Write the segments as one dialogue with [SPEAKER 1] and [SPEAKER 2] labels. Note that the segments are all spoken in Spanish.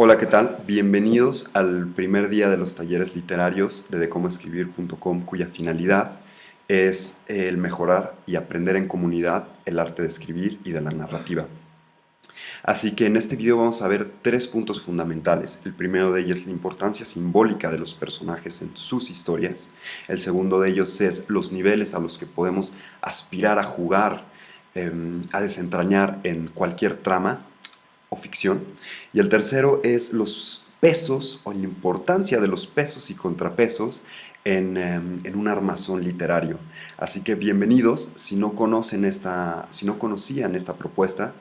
[SPEAKER 1] Hola, ¿qué tal? Bienvenidos al primer día de los talleres literarios de decomoescribir.com, cuya finalidad es el mejorar y aprender en comunidad el arte de escribir y de la narrativa. Así que en este video vamos a ver tres puntos fundamentales. El primero de ellos es la importancia simbólica de los personajes en sus historias. El segundo de ellos es los niveles a los que podemos aspirar a jugar, a desentrañar en cualquier trama o ficción. Y el tercero es los pesos o la importancia de los pesos y contrapesos en un armazón literario. Así que bienvenidos. Si no conocían esta propuesta,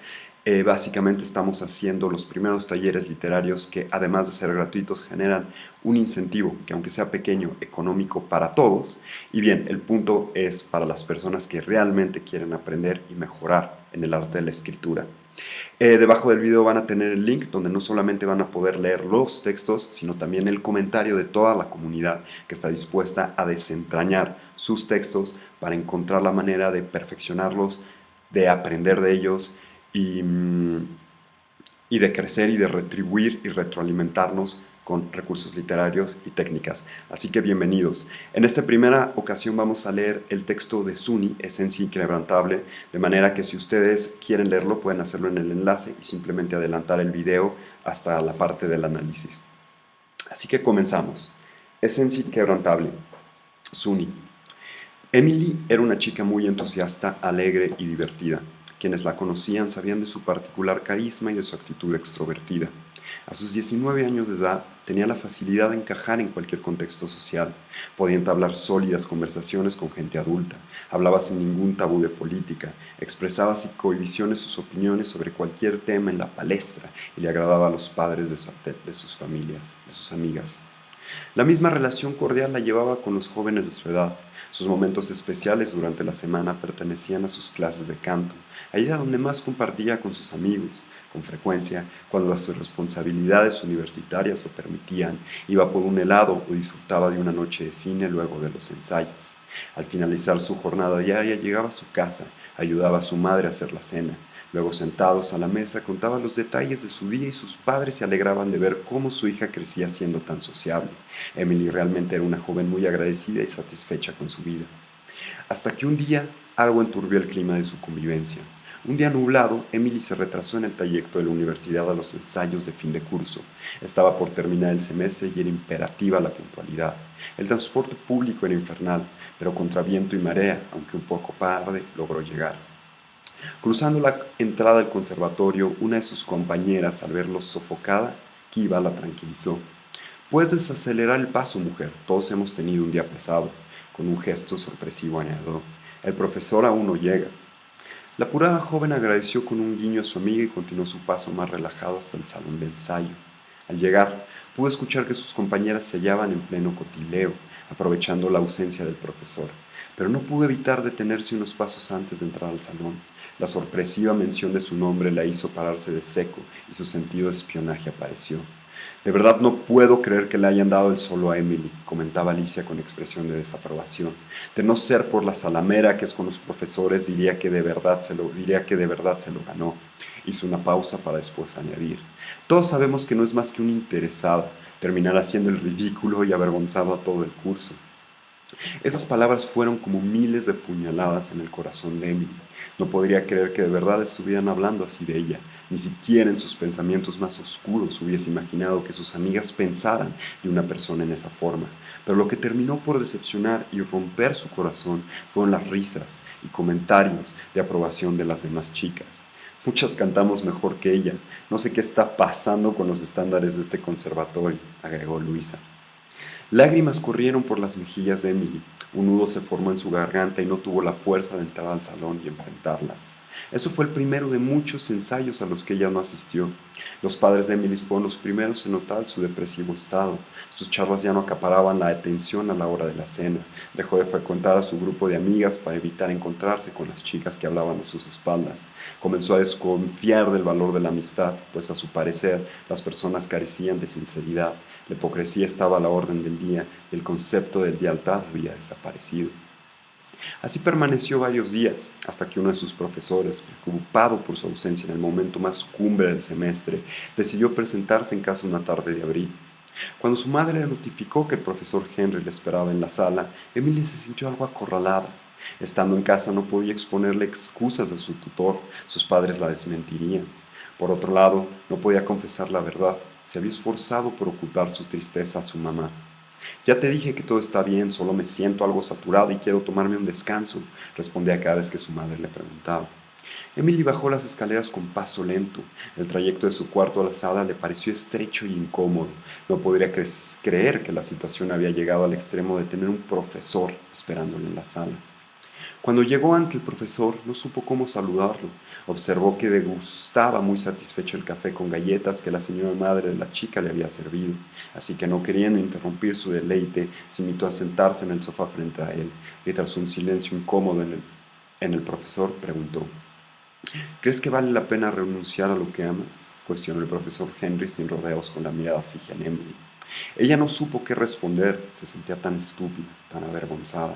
[SPEAKER 1] básicamente estamos haciendo los primeros talleres literarios que, además de ser gratuitos, generan un incentivo que, aunque sea pequeño, económico para todos. Y bien, el punto es para las personas que realmente quieren aprender y mejorar en el arte de la escritura. Debajo del video van a tener el link donde no solamente van a poder leer los textos, sino también el comentario de toda la comunidad que está dispuesta a desentrañar sus textos para encontrar la manera de perfeccionarlos, de aprender de ellos y, y de crecer y de retribuir y retroalimentarnos con recursos literarios y técnicas. Así que bienvenidos. En esta primera ocasión vamos a leer el texto de Suni, Esencia Inquebrantable, de manera que si ustedes quieren leerlo pueden hacerlo en el enlace y simplemente adelantar el video hasta la parte del análisis. Así que comenzamos. Esencia Inquebrantable. Suni. Emily era una chica muy entusiasta, alegre y divertida. Quienes la conocían sabían de su particular carisma y de su actitud extrovertida. A sus 19 años de edad, tenía la facilidad de encajar en cualquier contexto social. Podía entablar sólidas conversaciones con gente adulta, hablaba sin ningún tabú de política, expresaba sin cohibiciones sus opiniones sobre cualquier tema en la palestra y le agradaba a los padres de sus familias, de sus amigas. La misma relación cordial la llevaba con los jóvenes de su edad. Sus momentos especiales durante la semana pertenecían a sus clases de canto. Ahí era donde más compartía con sus amigos. Con frecuencia, cuando las responsabilidades universitarias lo permitían, iba por un helado o disfrutaba de una noche de cine luego de los ensayos. Al finalizar su jornada diaria, llegaba a su casa, ayudaba a su madre a hacer la cena. Luego, sentados a la mesa, contaba los detalles de su día y sus padres se alegraban de ver cómo su hija crecía siendo tan sociable. Emily realmente era una joven muy agradecida y satisfecha con su vida. Hasta que un día algo enturbió el clima de su convivencia. Un día nublado, Emily se retrasó en el trayecto de la universidad a los ensayos de fin de curso. Estaba por terminar el semestre y era imperativa la puntualidad. El transporte público era infernal, pero contra viento y marea, aunque un poco tarde, logró llegar. Cruzando la entrada del conservatorio, una de sus compañeras, al verlo sofocada, Kiva la tranquilizó. «Puedes desacelerar el paso, mujer. Todos hemos tenido un día pesado». Con un gesto sorpresivo añadió: «El profesor aún no llega». La apurada joven agradeció con un guiño a su amiga y continuó su paso más relajado hasta el salón de ensayo. Al llegar, pudo escuchar que sus compañeras se hallaban en pleno cotileo, aprovechando la ausencia del profesor, pero no pudo evitar detenerse unos pasos antes de entrar al salón. La sorpresiva mención de su nombre la hizo pararse de seco y su sentido de espionaje apareció. «De verdad no puedo creer que le hayan dado el solo a Emily», comentaba Alicia con expresión de desaprobación. «De no ser por la salamera que es con los profesores, diría que de verdad se lo ganó». Hizo una pausa para después añadir: «Todos sabemos que no es más que una interesada. Terminará haciendo el ridículo y avergonzado a todo el curso». Esas palabras fueron como miles de puñaladas en el corazón de Emily. No podría creer que de verdad estuvieran hablando así de ella. Ni siquiera en sus pensamientos más oscuros hubiese imaginado que sus amigas pensaran de una persona en esa forma. Pero lo que terminó por decepcionar y romper su corazón fueron las risas y comentarios de aprobación de las demás chicas. «Muchas cantamos mejor que ella. No sé qué está pasando con los estándares de este conservatorio», agregó Luisa. Lágrimas corrieron por las mejillas de Emily. Un nudo se formó en su garganta y no tuvo la fuerza de entrar al salón y enfrentarlas. Eso fue el primero de muchos ensayos a los que ella no asistió. Los padres de Emily fueron los primeros en notar su depresivo estado. Sus charlas ya no acaparaban la atención a la hora de la cena. Dejó de frecuentar a su grupo de amigas para evitar encontrarse con las chicas que hablaban a sus espaldas. Comenzó a desconfiar del valor de la amistad, pues a su parecer las personas carecían de sinceridad. La hipocresía estaba a la orden del día y el concepto de lealtad había desaparecido. Así permaneció varios días, hasta que uno de sus profesores, preocupado por su ausencia en el momento más cumbre del semestre, decidió presentarse en casa una tarde de abril. Cuando su madre le notificó que el profesor Henry le esperaba en la sala, Emily se sintió algo acorralada. Estando en casa no podía exponerle excusas a su tutor, sus padres la desmentirían. Por otro lado, no podía confesar la verdad, se había esforzado por ocultar su tristeza a su mamá. Ya te dije que todo está bien, solo me siento algo saturada y quiero tomarme un descanso, respondía cada vez que su madre le preguntaba. Emily bajó las escaleras con paso lento. El trayecto de su cuarto a la sala le pareció estrecho y incómodo. No podría creer que la situación había llegado al extremo de tener un profesor esperándole en la sala. Cuando llegó ante el profesor, no supo cómo saludarlo. Observó que degustaba muy satisfecho el café con galletas que la señora madre de la chica le había servido, así que no queriendo interrumpir su deleite, se invitó a sentarse en el sofá frente a él, y tras un silencio incómodo en el profesor, preguntó: ¿Crees que vale la pena renunciar a lo que amas?, cuestionó el profesor Henry sin rodeos, con la mirada fija en Emily. Ella no supo qué responder, se sentía tan estúpida, tan avergonzada.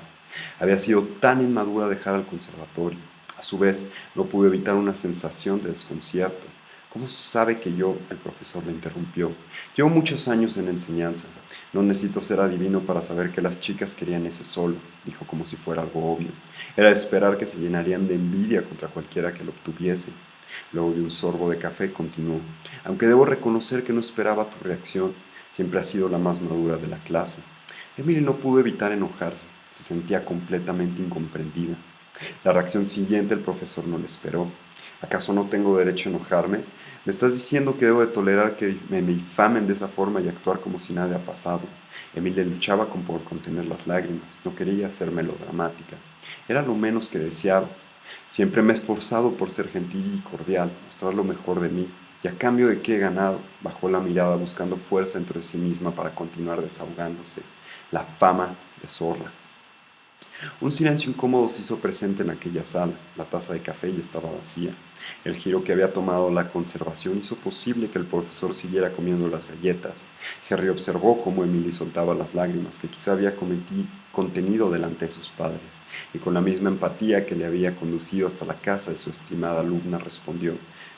[SPEAKER 1] Había sido tan inmadura dejar al conservatorio. A su vez, no pudo evitar una sensación de desconcierto. ¿Cómo sabe que yo? El profesor le interrumpió. Llevo muchos años en enseñanza. No necesito ser adivino para saber que las chicas querían ese solo, dijo como si fuera algo obvio. Era de esperar que se llenarían de envidia contra cualquiera que lo obtuviese. Luego de un sorbo de café continuó: aunque debo reconocer que no esperaba tu reacción, siempre has sido la más madura de la clase. Emily no pudo evitar enojarse, se sentía completamente incomprendida. La reacción siguiente el profesor no le esperó. ¿Acaso no tengo derecho a enojarme? ¿Me estás diciendo que debo de tolerar que me difamen de esa forma y actuar como si nada ha pasado? Emilia luchaba por contener las lágrimas, no quería ser melodramática. Era lo menos que deseaba. Siempre me he esforzado por ser gentil y cordial, mostrar lo mejor de mí. ¿Y a cambio de qué he ganado? Bajó la mirada buscando fuerza dentro de sí misma para continuar desahogándose. La fama de zorra. Un silencio incómodo se hizo presente en aquella sala. La taza de café ya estaba vacía. El giro que había tomado la conversación hizo posible que el profesor siguiera comiendo las galletas. Harry observó cómo Emily soltaba las lágrimas que quizá había contenido delante de sus padres, y con la misma empatía que le había conducido hasta la casa de su estimada alumna respondió: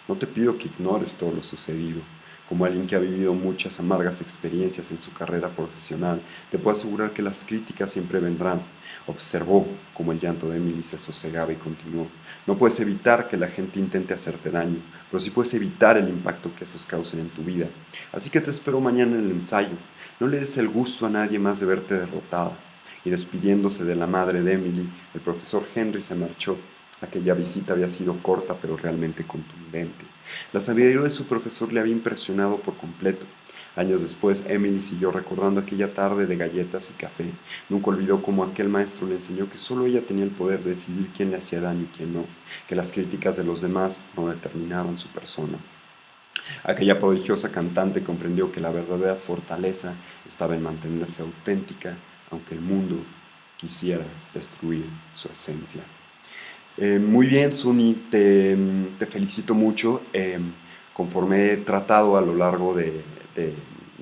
[SPEAKER 1] no te pido que ignores todo lo sucedido. Como alguien que ha vivido muchas amargas experiencias en su carrera profesional, te puedo asegurar que las críticas siempre vendrán. Observó cómo el llanto de Emily se sosegaba y continuó: no puedes evitar que la gente intente hacerte daño, pero sí puedes evitar el impacto que esos causen en tu vida. Así que te espero mañana en el ensayo. No le des el gusto a nadie más de verte derrotada. Y despidiéndose de la madre de Emily, el profesor Henry se marchó. Aquella visita había sido corta pero realmente contundente. La sabiduría de su profesor le había impresionado por completo. Años después, Emily siguió recordando aquella tarde de galletas y café. Nunca olvidó cómo aquel maestro le enseñó que solo ella tenía el poder de decidir quién le hacía daño y quién no, que las críticas de los demás no determinaban su persona. Aquella prodigiosa cantante comprendió que la verdadera fortaleza estaba en mantenerse auténtica, aunque el mundo quisiera destruir su esencia. Muy bien, Suni, te felicito mucho. Conforme he tratado a lo largo de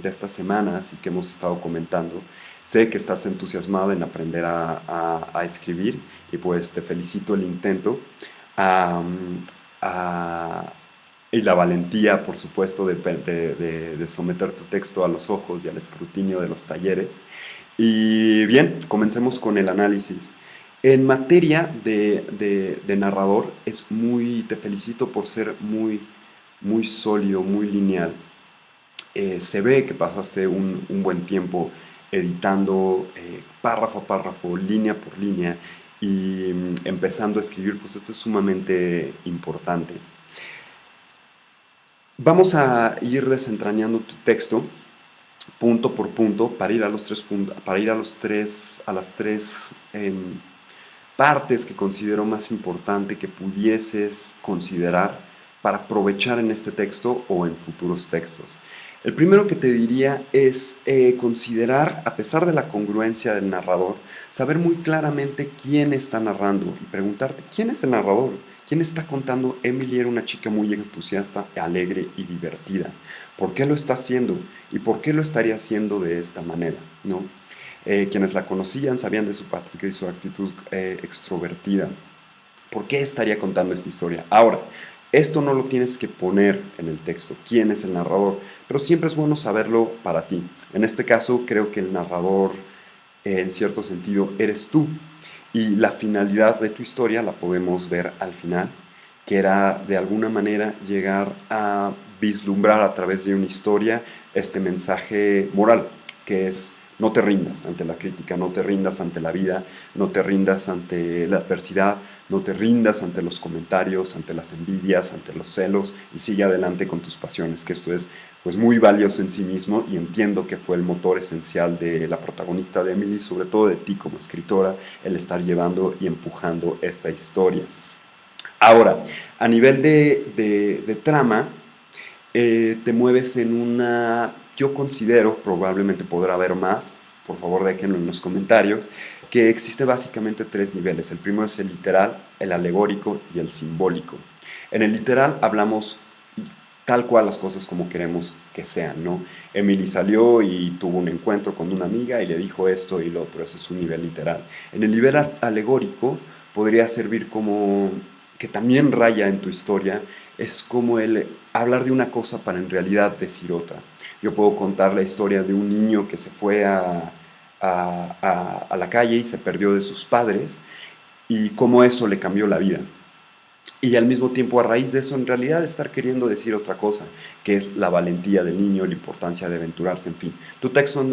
[SPEAKER 1] estas semanas y que hemos estado comentando, sé que estás entusiasmada en aprender a escribir, y pues te felicito el intento am, a- y la valentía, por supuesto, de someter tu texto a los ojos y al escrutinio de los talleres. Y bien, comencemos con el análisis. En materia de narrador, te felicito por ser muy sólido, muy lineal. Se ve que pasaste un buen tiempo editando párrafo a párrafo, línea por línea, y empezando a escribir, pues esto es sumamente importante. Vamos a ir desentrañando tu texto punto por punto para ir a los tres para ir a las tres partes que considero más importante que pudieses considerar para aprovechar en este texto o en futuros textos. El primero que te diría es considerar, a pesar de la congruencia del narrador, saber muy claramente quién está narrando y preguntarte quién es el narrador, quién está contando. Emily era una chica muy entusiasta, alegre y divertida. ¿Por qué lo está haciendo? ¿Y por qué lo estaría haciendo de esta manera? ¿No? Quienes la conocían sabían de su práctica y su actitud extrovertida. ¿Por qué estaría contando esta historia? Ahora, esto no lo tienes que poner en el texto, quién es el narrador, pero siempre es bueno saberlo para ti. En este caso, creo que el narrador, en cierto sentido, eres tú. Y la finalidad de tu historia la podemos ver al final, que era de alguna manera llegar a vislumbrar a través de una historia este mensaje moral, que es: no te rindas ante la crítica, no te rindas ante la vida, no te rindas ante la adversidad, no te rindas ante los comentarios, ante las envidias, ante los celos, y sigue adelante con tus pasiones, que esto es pues muy valioso en sí mismo, y entiendo que fue el motor esencial de la protagonista de Emily, sobre todo de ti como escritora, el estar llevando y empujando esta historia. Ahora, a nivel de trama, te mueves en una, yo considero, probablemente podrá haber más, por favor déjenlo en los comentarios, que existe básicamente tres niveles. El primero es el literal, el alegórico y el simbólico. En el literal hablamos tal cual las cosas como queremos que sean, ¿no? Emily salió y tuvo un encuentro con una amiga y le dijo esto y lo otro, ese es un nivel literal. En el nivel alegórico podría servir como, que también raya en tu historia, es como el hablar de una cosa para en realidad decir otra. Yo puedo contar la historia de un niño que se fue a la calle y se perdió de sus padres y cómo eso le cambió la vida. Y al mismo tiempo, a raíz de eso, en realidad estar queriendo decir otra cosa, que es la valentía del niño, la importancia de aventurarse, en fin. Tu texto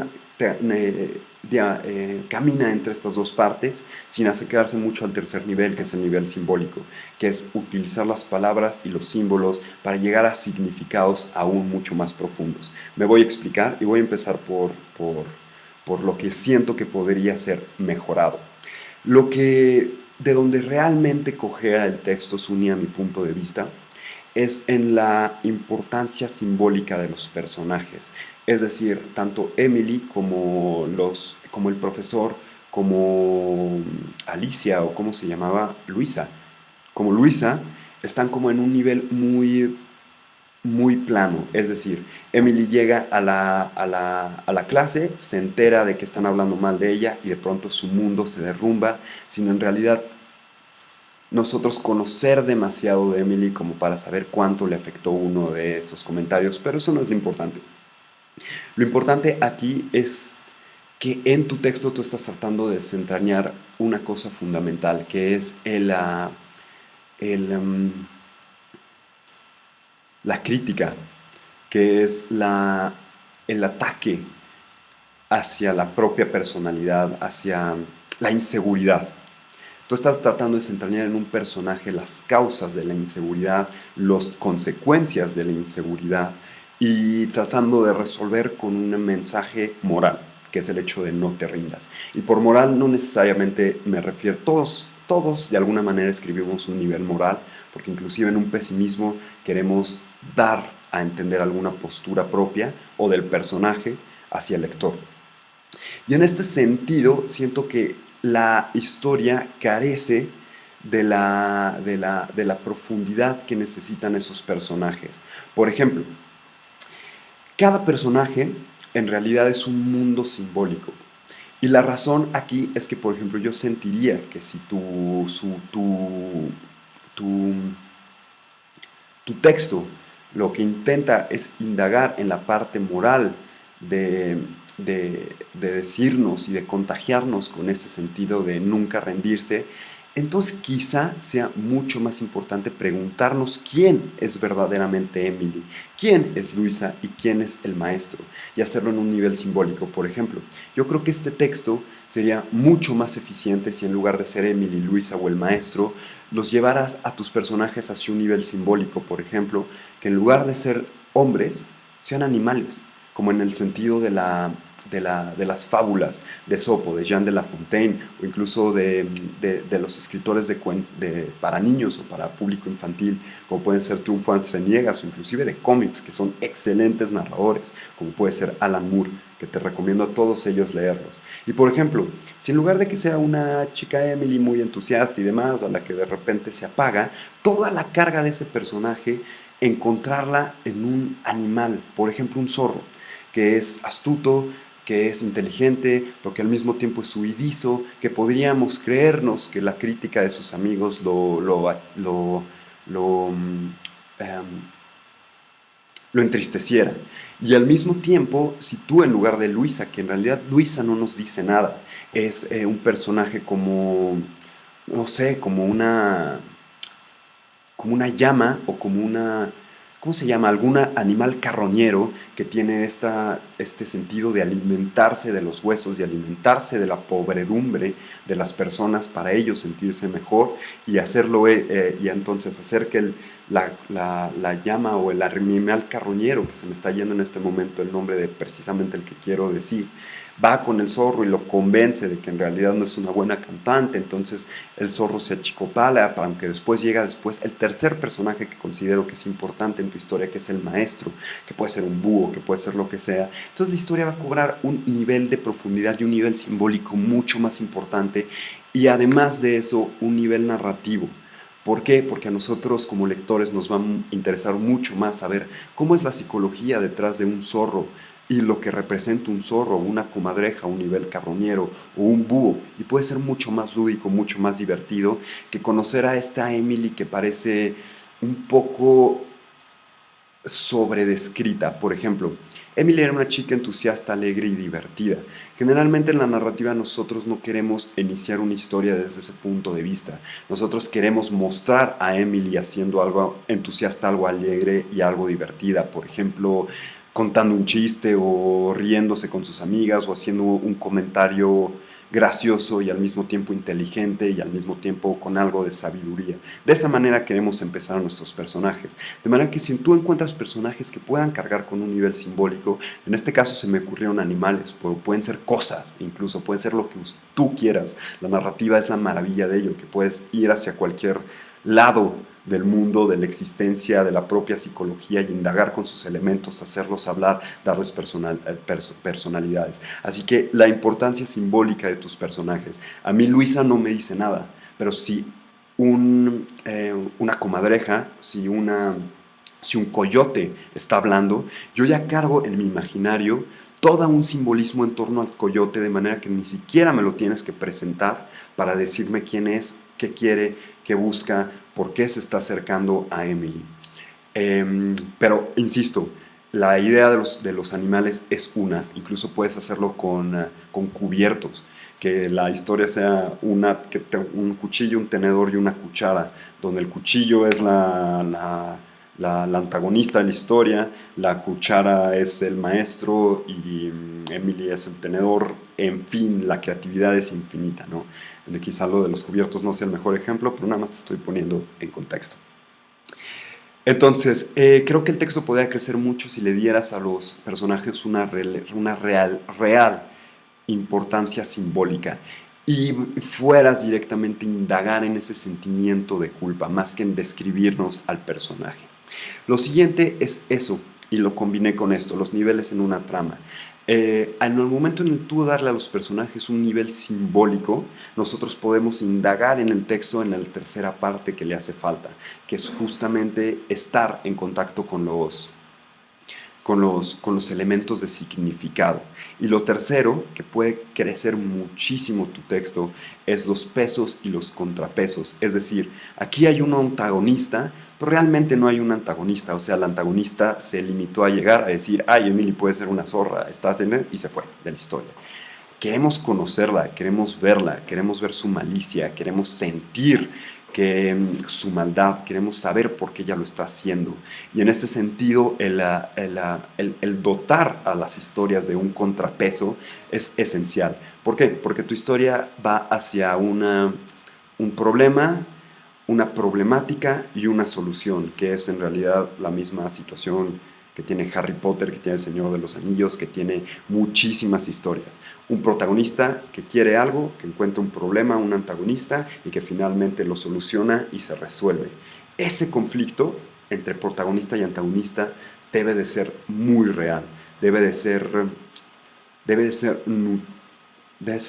[SPEAKER 1] camina entre estas dos partes sin acercarse mucho al tercer nivel, que es el nivel simbólico, que es utilizar las palabras y los símbolos para llegar a significados aún mucho más profundos. Me voy a explicar y voy a empezar por lo que siento que podría ser mejorado. Lo que de donde realmente cojea el texto Suni, a mi punto de vista, es en la importancia simbólica de los personajes. Es decir, tanto Emily como el profesor, como Alicia o como se llamaba Luisa, como Luisa, están como en un nivel muy plano. Es decir, Emily llega a la clase, se entera de que están hablando mal de ella y de pronto su mundo se derrumba, sino en realidad nosotros conocer demasiado de Emily como para saber cuánto le afectó uno de esos comentarios, pero eso no es lo importante. Lo importante aquí es que en tu texto tú estás tratando de desentrañar una cosa fundamental, que es el, la crítica, que es el ataque hacia la propia personalidad, hacia la inseguridad. Tú estás tratando de desentrañar en un personaje las causas de la inseguridad, las consecuencias de la inseguridad y tratando de resolver con un mensaje moral, que es el hecho de no te rindas. Y por moral no necesariamente me refiero, todos de alguna manera escribimos un nivel moral, porque inclusive en un pesimismo queremos dar a entender alguna postura propia o del personaje hacia el lector. Y en este sentido, siento que la historia carece de la profundidad que necesitan esos personajes. Por ejemplo, cada personaje en realidad es un mundo simbólico. Y la razón aquí es que, por ejemplo, yo sentiría que si tu, tu texto lo que intenta es indagar en la parte moral de, de decirnos y de contagiarnos con ese sentido de nunca rendirse, entonces quizá sea mucho más importante preguntarnos quién es verdaderamente Emily, quién es Luisa y quién es el maestro, y hacerlo en un nivel simbólico. Por ejemplo, yo creo que este texto sería mucho más eficiente si en lugar de ser Emily, Luisa o el maestro, los llevaras a tus personajes hacia un nivel simbólico. Por ejemplo, que en lugar de ser hombres, sean animales, como en el sentido de las fábulas de Sopo, de Jean de La Fontaine, o incluso de los escritores para niños o para público infantil, como pueden ser Triunfo entre Niegas, o inclusive de cómics, que son excelentes narradores, como puede ser Alan Moore, que te recomiendo a todos ellos leerlos. Y por ejemplo, si en lugar de que sea una chica Emily muy entusiasta y demás, a la que de repente se apaga, toda la carga de ese personaje, encontrarla en un animal, por ejemplo un zorro, que es astuto, que es inteligente, pero que al mismo tiempo es huidizo, que podríamos creernos que la crítica de sus amigos lo, em, lo entristeciera. Y al mismo tiempo, si tú en lugar de Luisa, que en realidad Luisa no nos dice nada, es un personaje como, no sé, como una llama o como una, ¿cómo se llama? Algún animal carroñero que tiene este sentido de alimentarse de los huesos, de alimentarse de la pobredumbre de las personas para ellos sentirse mejor y hacerlo, y entonces hacer que la llama o el animal carroñero, que se me está yendo en este momento el nombre de precisamente el que quiero decir, va con el zorro y lo convence de que en realidad no es una buena cantante, entonces el zorro se achicopala, aunque después llega el tercer personaje que considero que es importante en tu historia, que es el maestro, que puede ser un búho, que puede ser lo que sea. Entonces la historia va a cobrar un nivel de profundidad y un nivel simbólico mucho más importante y además de eso un nivel narrativo. ¿Por qué? Porque a nosotros como lectores nos va a interesar mucho más saber cómo es la psicología detrás de un zorro y lo que representa un zorro, una comadreja, un nivel carroñero o un búho. Y puede ser mucho más lúdico, mucho más divertido que conocer a esta Emily que parece un poco sobredescrita. Por ejemplo, Emily era una chica entusiasta, alegre y divertida. Generalmente en la narrativa nosotros no queremos iniciar una historia desde ese punto de vista. Nosotros queremos mostrar a Emily haciendo algo entusiasta, algo alegre y algo divertida. Por ejemplo, contando un chiste o riéndose con sus amigas o haciendo un comentario gracioso y al mismo tiempo inteligente y al mismo tiempo con algo de sabiduría. De esa manera queremos empezar a nuestros personajes. De manera que si tú encuentras personajes que puedan cargar con un nivel simbólico, en este caso se me ocurrieron animales, pero pueden ser cosas, incluso puede ser lo que tú quieras. La narrativa es la maravilla de ello, que puedes ir hacia cualquier lado del mundo, de la existencia, de la propia psicología y indagar con sus elementos, hacerlos hablar, darles personalidades. Así que la importancia simbólica de tus personajes. A mí Luisa no me dice nada, pero si una comadreja, si un coyote está hablando, yo ya cargo en mi imaginario todo un simbolismo en torno al coyote, de manera que ni siquiera me lo tienes que presentar para decirme quién es, qué quiere, qué busca, por qué se está acercando a Emily. Pero, insisto, la idea de los animales es una, incluso puedes hacerlo con cubiertos, que la historia sea un cuchillo, un tenedor y una cuchara, donde el cuchillo es la antagonista de la historia, la cuchara es el maestro y Emily es el tenedor, en fin, la creatividad es infinita, ¿no? Donde quizá lo de los cubiertos no sea el mejor ejemplo, pero nada más te estoy poniendo en contexto. Entonces, creo que el texto podría crecer mucho si le dieras a los personajes una real importancia simbólica y fueras directamente a indagar en ese sentimiento de culpa, más que en describirnos al personaje. Lo siguiente es eso, y lo combiné con esto, los niveles en una trama. En el momento en el que tú darle a los personajes un nivel simbólico, nosotros podemos indagar en el texto en la tercera parte que le hace falta, que es justamente estar en contacto con los elementos de significado. Y lo tercero, que puede crecer muchísimo tu texto, es los pesos y los contrapesos. Es decir, aquí hay un antagonista, pero realmente no hay un antagonista. O sea, el antagonista se limitó a llegar a decir, ay, Emily puede ser una zorra, estás en él, y se fue de la historia. Queremos conocerla, queremos verla, queremos ver su malicia, queremos sentir su maldad, queremos saber por qué ella lo está haciendo. Y en este sentido, el dotar a las historias de un contrapeso es esencial. ¿Por qué? Porque tu historia va hacia un problema, una problemática y una solución, que es en realidad la misma situación que tiene Harry Potter, que tiene El Señor de los Anillos, que tiene muchísimas historias. Un protagonista que quiere algo, que encuentra un problema, un antagonista, y que finalmente lo soluciona y se resuelve. Ese conflicto entre protagonista y antagonista debe de ser muy real, debe de ser, debe ser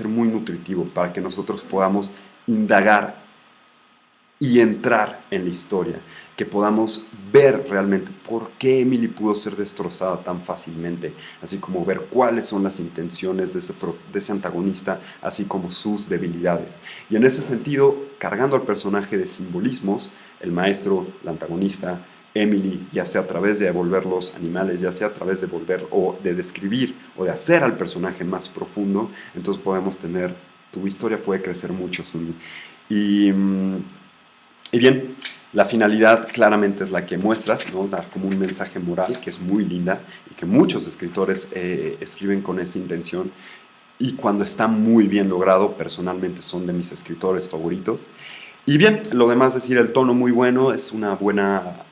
[SPEAKER 1] muy nutritivo para que nosotros podamos indagar y entrar en la historia, que podamos ver realmente por qué Emily pudo ser destrozada tan fácilmente, así como ver cuáles son las intenciones de ese antagonista, así como sus debilidades. Y en ese sentido, cargando al personaje de simbolismos, el maestro, la antagonista, Emily, ya sea a través de volver los animales, ya sea a través de volver o de describir o de hacer al personaje más profundo, entonces podemos tener, tu historia puede crecer mucho, Suni. Y, y bien, la finalidad claramente es la que muestras, ¿no? Dar como un mensaje moral que es muy linda y que muchos escritores escriben con esa intención. Y cuando está muy bien logrado, personalmente son de mis escritores favoritos. Y bien, lo demás decir, el tono muy bueno, es una buena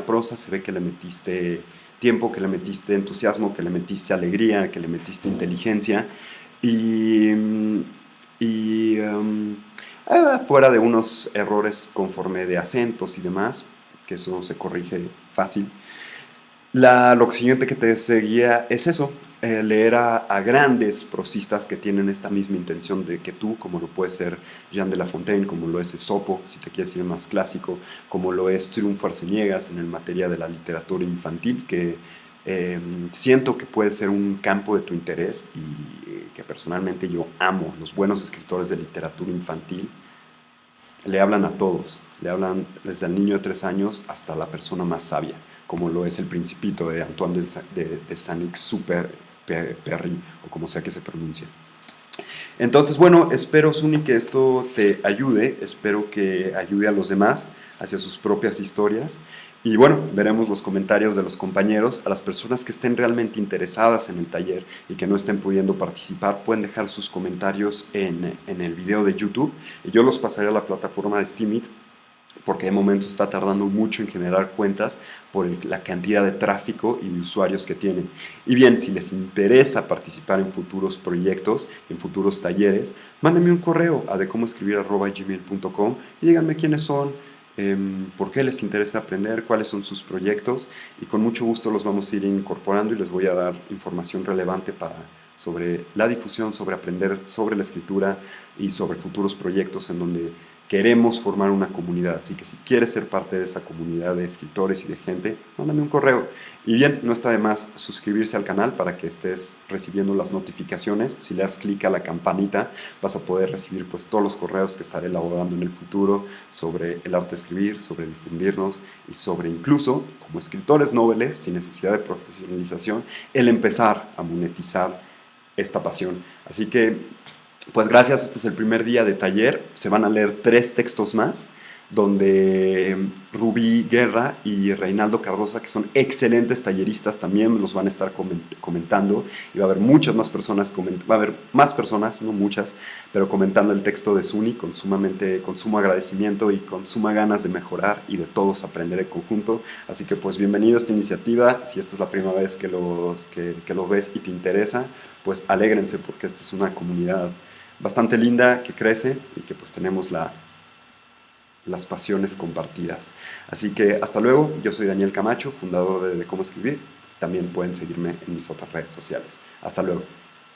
[SPEAKER 1] prosa, se ve que le metiste tiempo, que le metiste entusiasmo, que le metiste alegría, que le metiste inteligencia. Y, fuera de unos errores conforme de acentos y demás, que eso se corrige fácil. Lo siguiente que te seguía es eso, leer a grandes prosistas que tienen esta misma intención de que tú, como lo puede ser Jean de La Fontaine, como lo es Esopo, si te quieres ir más clásico, como lo es Triunfo Arceniegas en el materia de la literatura infantil, que siento que puede ser un campo de tu interés y que personalmente yo amo. Los buenos escritores de literatura infantil le hablan a todos, le hablan desde el niño de 3 años hasta la persona más sabia, como lo es El Principito de Antoine de Saint-Exupéry, o como sea que se pronuncie. Entonces, bueno, espero, Suni, que esto te ayude, espero que ayude a los demás hacia sus propias historias. Y bueno, veremos los comentarios de los compañeros. A las personas que estén realmente interesadas en el taller y que no estén pudiendo participar, pueden dejar sus comentarios en el video de YouTube y yo los pasaré a la plataforma de Steemit, porque de momento está tardando mucho en generar cuentas por la cantidad de tráfico y de usuarios que tienen. Y bien, si les interesa participar en futuros proyectos, en futuros talleres, mándenme un correo a decomoescribir@gmail.com y díganme quiénes son, por qué les interesa aprender, cuáles son sus proyectos, y con mucho gusto los vamos a ir incorporando y les voy a dar información relevante sobre la difusión, sobre aprender sobre la escritura y sobre futuros proyectos en donde queremos formar una comunidad. Así que si quieres ser parte de esa comunidad de escritores y de gente, mándame un correo. Y bien, no está de más suscribirse al canal para que estés recibiendo las notificaciones. Si le das clic a la campanita, vas a poder recibir pues todos los correos que estaré elaborando en el futuro sobre el arte de escribir, sobre difundirnos y sobre incluso, como escritores noveles, sin necesidad de profesionalización, el empezar a monetizar esta pasión. Así que pues gracias, este es el primer día de taller. Se van a leer 3 textos más, donde Rubí Guerra y Reinaldo Cardosa, que son excelentes talleristas, también los van a estar comentando. Y va a haber muchas más personas, va a haber más personas, no muchas, pero comentando el texto de Suni con sumo agradecimiento y con suma ganas de mejorar y de todos aprender en conjunto. Así que pues bienvenido a esta iniciativa. Si esta es la primera vez que lo ves y te interesa, pues alégrense, porque esta es una comunidad bastante linda, que crece y que pues tenemos las pasiones compartidas. Así que hasta luego, yo soy Daniel Camacho, fundador de Cómo Escribir. También pueden seguirme en mis otras redes sociales. Hasta luego.